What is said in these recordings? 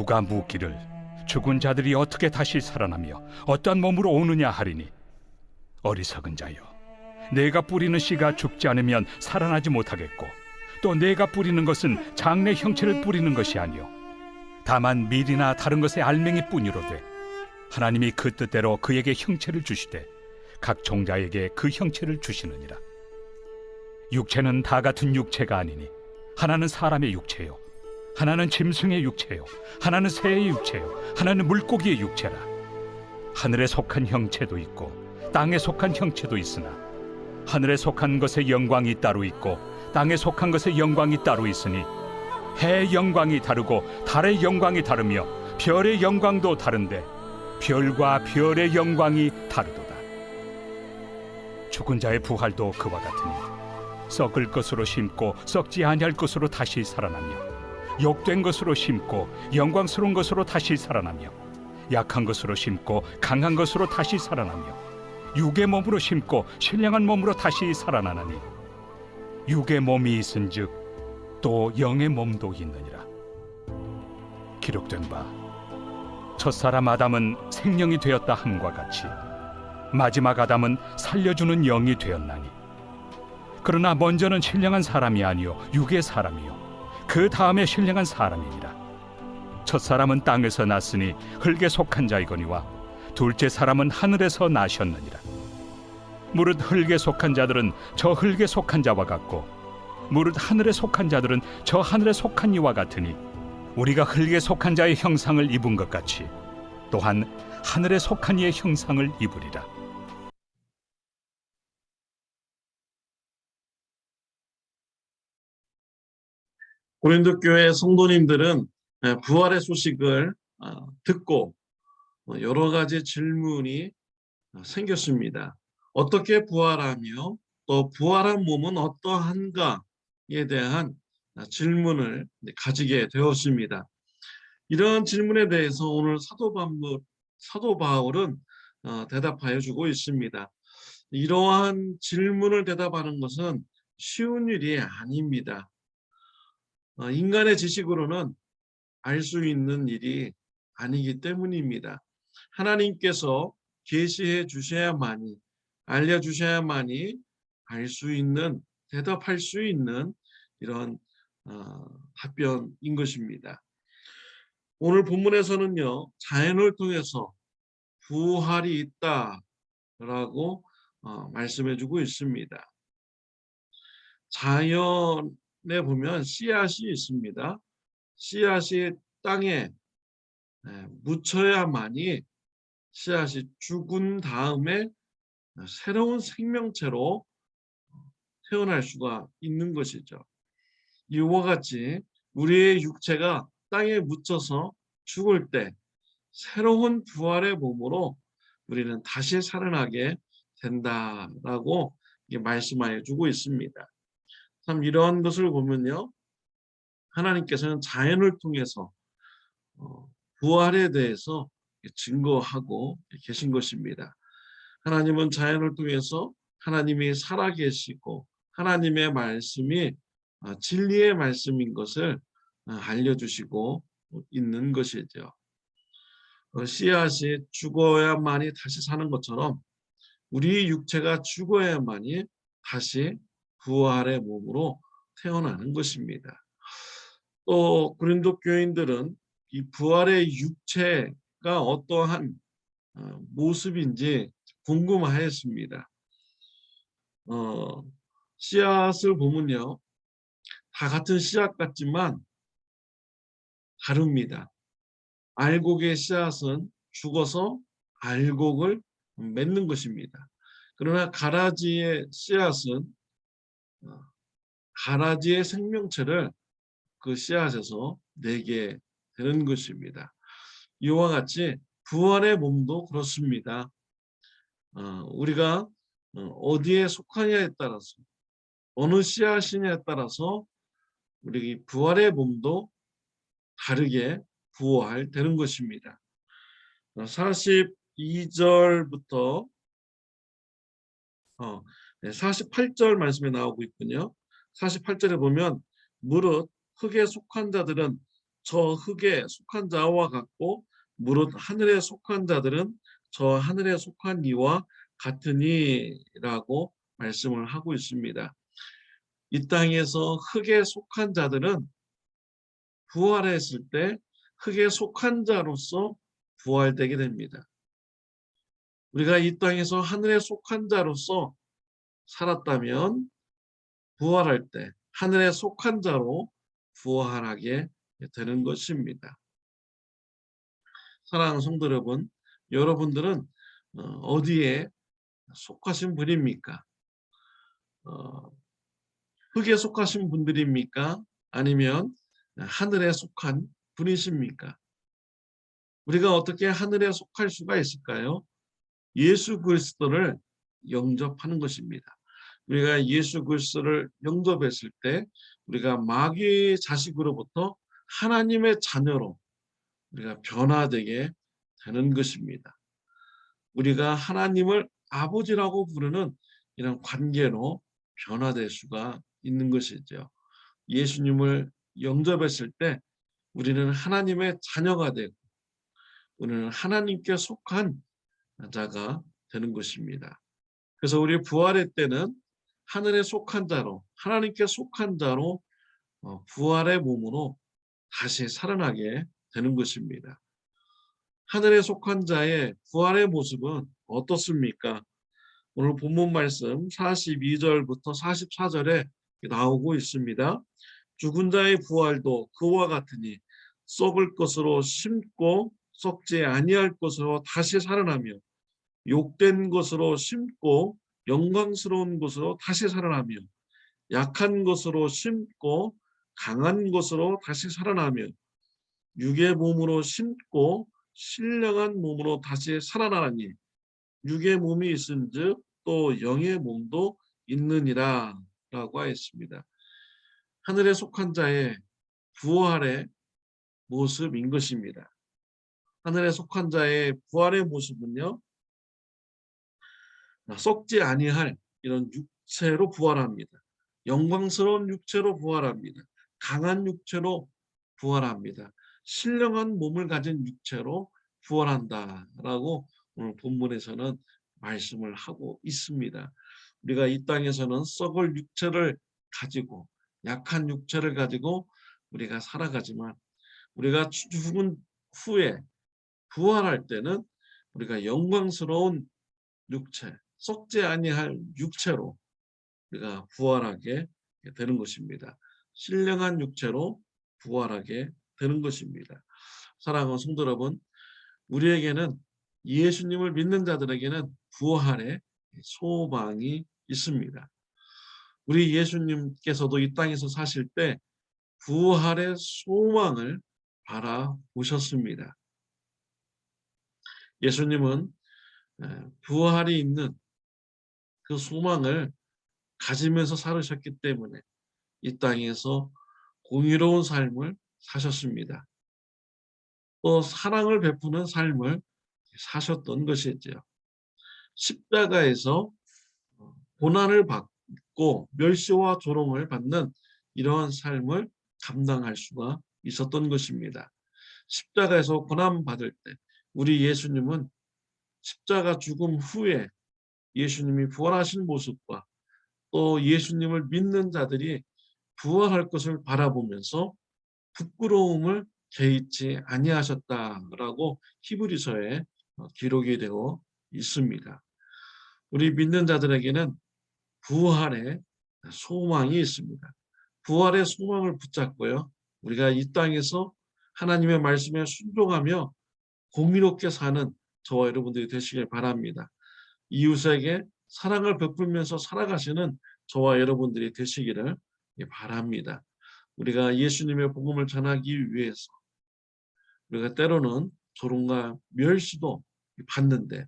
누가 묻기를 죽은 자들이 어떻게 다시 살아나며 어떠한 몸으로 오느냐 하리니, 어리석은 자여, 내가 뿌리는 씨가 죽지 않으면 살아나지 못하겠고, 또 내가 뿌리는 것은 장래 형체를 뿌리는 것이 아니요 다만 밀이나 다른 것의 알맹이 뿐이로되, 하나님이 그 뜻대로 그에게 형체를 주시되 각 종자에게 그 형체를 주시느니라. 육체는 다 같은 육체가 아니니, 하나는 사람의 육체요, 하나는 짐승의 육체요, 하나는 새의 육체요, 하나는 물고기의 육체라. 하늘에 속한 형체도 있고 땅에 속한 형체도 있으나, 하늘에 속한 것의 영광이 따로 있고 땅에 속한 것의 영광이 따로 있으니, 해의 영광이 다르고 달의 영광이 다르며 별의 영광도 다른데 별과 별의 영광이 다르도다. 죽은 자의 부활도 그와 같으니, 썩을 것으로 심고 썩지 아니할 것으로 다시 살아나며, 욕된 것으로 심고 영광스러운 것으로 다시 살아나며, 약한 것으로 심고 강한 것으로 다시 살아나며, 육의 몸으로 심고 신령한 몸으로 다시 살아나나니, 육의 몸이 있은즉 또 영의 몸도 있느니라. 기록된 바 첫사람 아담은 생명이 되었다 함과 같이 마지막 아담은 살려주는 영이 되었나니, 그러나 먼저는 신령한 사람이 아니요 육의 사람이요 그 다음에 신령한 사람이니라. 첫사람은 땅에서 났으니 흙에 속한 자이거니와 둘째 사람은 하늘에서 나셨느니라. 무릇 흙에 속한 자들은 저 흙에 속한 자와 같고, 무릇 하늘에 속한 자들은 저 하늘에 속한 이와 같으니, 우리가 흙에 속한 자의 형상을 입은 것 같이 또한 하늘에 속한 이의 형상을 입으리라. 고린도 교회 성도님들은 부활의 소식을 듣고 여러 가지 질문이 생겼습니다. 어떻게 부활하며 또 부활한 몸은 어떠한가에 대한 질문을 가지게 되었습니다. 이런 질문에 대해서 오늘 사도 바울은 대답하여 주고 있습니다. 이러한 질문을 대답하는 것은 쉬운 일이 아닙니다. 인간의 지식으로는 알 수 있는 일이 아니기 때문입니다. 하나님께서 계시해 주셔야만이, 알려주셔야만이 알 수 있는, 대답할 수 있는 이런 답변인 것입니다. 오늘 본문에서는요, 자연을 통해서 부활이 있다라고 말씀해 주고 있습니다. 자연에 보면 씨앗이 있습니다. 씨앗이 땅에 묻혀야만이 씨앗이 죽은 다음에 새로운 생명체로 태어날 수가 있는 것이죠. 이와 같이 우리의 육체가 땅에 묻혀서 죽을 때 새로운 부활의 몸으로 우리는 다시 살아나게 된다라고 말씀하여 주고 있습니다. 참 이러한 것을 보면요, 하나님께서는 자연을 통해서 부활에 대해서 증거하고 계신 것입니다. 하나님은 자연을 통해서 하나님이 살아계시고 하나님의 말씀이 진리의 말씀인 것을 알려주시고 있는 것이죠. 씨앗이 죽어야만이 다시 사는 것처럼 우리 육체가 죽어야만이 다시 부활의 몸으로 태어나는 것입니다. 또 고린도 교인들은 이 부활의 육체가 어떠한 모습인지 궁금하였습니다. 씨앗을 보면요, 다 같은 씨앗 같지만 다릅니다. 알곡의 씨앗은 죽어서 알곡을 맺는 것입니다. 그러나 가라지의 씨앗은 가라지의 생명체를 그 씨앗에서 내게 되는 것입니다. 이와 같이 부활의 몸도 그렇습니다. 우리가 어디에 속하냐에 따라서, 어느 씨앗이냐에 따라서 우리 부활의 몸도 다르게 부활되는 것입니다. 42절부터 48절 말씀에 나오고 있군요. 48절에 보면 무릇 흙에 속한 자들은 저 흙에 속한 자와 같고 무릇 하늘에 속한 자들은 저 하늘에 속한 이와 같으니라고 말씀을 하고 있습니다. 이 땅에서 흙에 속한 자들은 부활했을 때 흙에 속한 자로서 부활되게 됩니다. 우리가 이 땅에서 하늘에 속한 자로서 살았다면 부활할 때 하늘에 속한 자로 부활하게 되는 것입니다. 사랑하는 성도 여러분, 여러분들은 어디에 속하신 분입니까? 흙에 속하신 분들입니까? 아니면 하늘에 속한 분이십니까? 우리가 어떻게 하늘에 속할 수가 있을까요? 예수 그리스도를 영접하는 것입니다. 우리가 예수 그리스도를 영접했을 때 우리가 마귀의 자식으로부터 하나님의 자녀로 우리가 변화되게 되는 것입니다. 우리가 하나님을 아버지라고 부르는 이런 관계로 변화될 수가 있는 것이죠. 예수님을 영접했을 때 우리는 하나님의 자녀가 되고 우리는 하나님께 속한 자가 되는 것입니다. 그래서 우리 부활의 때는 하늘에 속한 자로 하나님께 속한 자로 부활의 몸으로 다시 살아나게 되는 것입니다. 하늘에 속한 자의 부활의 모습은 어떻습니까? 오늘 본문 말씀 42절부터 44절에 나오고 있습니다. 죽은 자의 부활도 그와 같으니 썩을 것으로 심고 썩지 아니할 것으로 다시 살아나며 욕된 것으로 심고 영광스러운 것으로 다시 살아나며 약한 것으로 심고 강한 것으로 다시 살아나며 육의 몸으로 심고 신령한 몸으로 다시 살아나니 육의 몸이 있은즉 또 영의 몸도 있느니라 라고 하였습니다. 하늘에 속한 자의 부활의 모습인 것입니다. 하늘에 속한 자의 부활의 모습은요, 썩지 아니할 이런 육체로 부활합니다. 영광스러운 육체로 부활합니다. 강한 육체로 부활합니다. 신령한 몸을 가진 육체로 부활한다라고 오늘 본문에서는 말씀을 하고 있습니다. 우리가 이 땅에서는 썩을 육체를 가지고 약한 육체를 가지고 우리가 살아가지만 우리가 죽은 후에 부활할 때는 우리가 영광스러운 육체, 썩지 아니할 육체로 우리가 부활하게 되는 것입니다. 신령한 육체로 부활하게 되는 것입니다. 사랑하는 성도 여러분, 우리에게는 예수님을 믿는 자들에게는 부활의 소망이 있습니다. 우리 예수님께서도 이 땅에서 사실 때 부활의 소망을 바라보셨습니다. 예수님은 부활이 있는 그 소망을 가지면서 살으셨기 때문에 이 땅에서 공의로운 삶을 사셨습니다. 또 사랑을 베푸는 삶을 사셨던 것이죠. 십자가에서 고난을 받고 멸시와 조롱을 받는 이러한 삶을 감당할 수가 있었던 것입니다. 십자가에서 고난받을 때 우리 예수님은 십자가 죽음 후에 예수님이 부활하신 모습과 또 예수님을 믿는 자들이 부활할 것을 바라보면서 부끄러움을 개의치 아니하셨다라고 히브리서에 기록이 되어 있습니다. 우리 믿는 자들에게는 부활의 소망이 있습니다. 부활의 소망을 붙잡고요. 우리가 이 땅에서 하나님의 말씀에 순종하며 공의롭게 사는 저와 여러분들이 되시길 바랍니다. 이웃에게 사랑을 베풀면서 살아가시는 저와 여러분들이 되시기를 바랍니다. 우리가 예수님의 복음을 전하기 위해서 우리가 때로는 조롱과 멸시도 받는데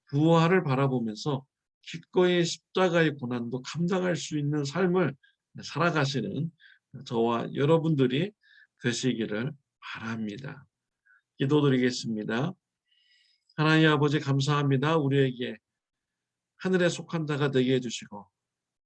부활을 바라보면서 기꺼이 십자가의 고난도 감당할 수 있는 삶을 살아가시는 저와 여러분들이 되시기를 바랍니다. 기도드리겠습니다. 하나님 아버지 감사합니다. 우리에게 하늘에 속한 자가 되게 해주시고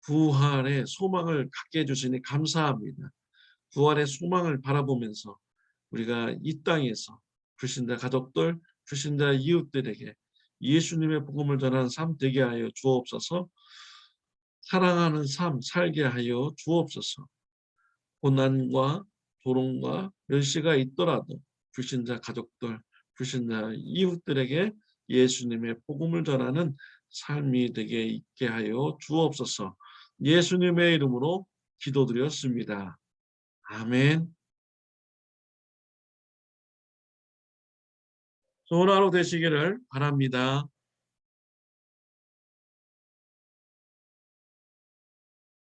부활의 소망을 갖게 해주시니 감사합니다. 부활의 소망을 바라보면서 우리가 이 땅에서 불신자 가족들, 불신자 이웃들에게 예수님의 복음을 전하는 삶 되게 하여 주옵소서. 사랑하는 삶 살게 하여 주옵소서. 고난과 조롱과 멸시가 있더라도 불신자 가족들, 불신자 이웃들에게 예수님의 복음을 전하는 삶이 되게 있게 하여 주옵소서. 예수님의 이름으로 기도드렸습니다. 아멘. 좋은 하루 되시기를 바랍니다.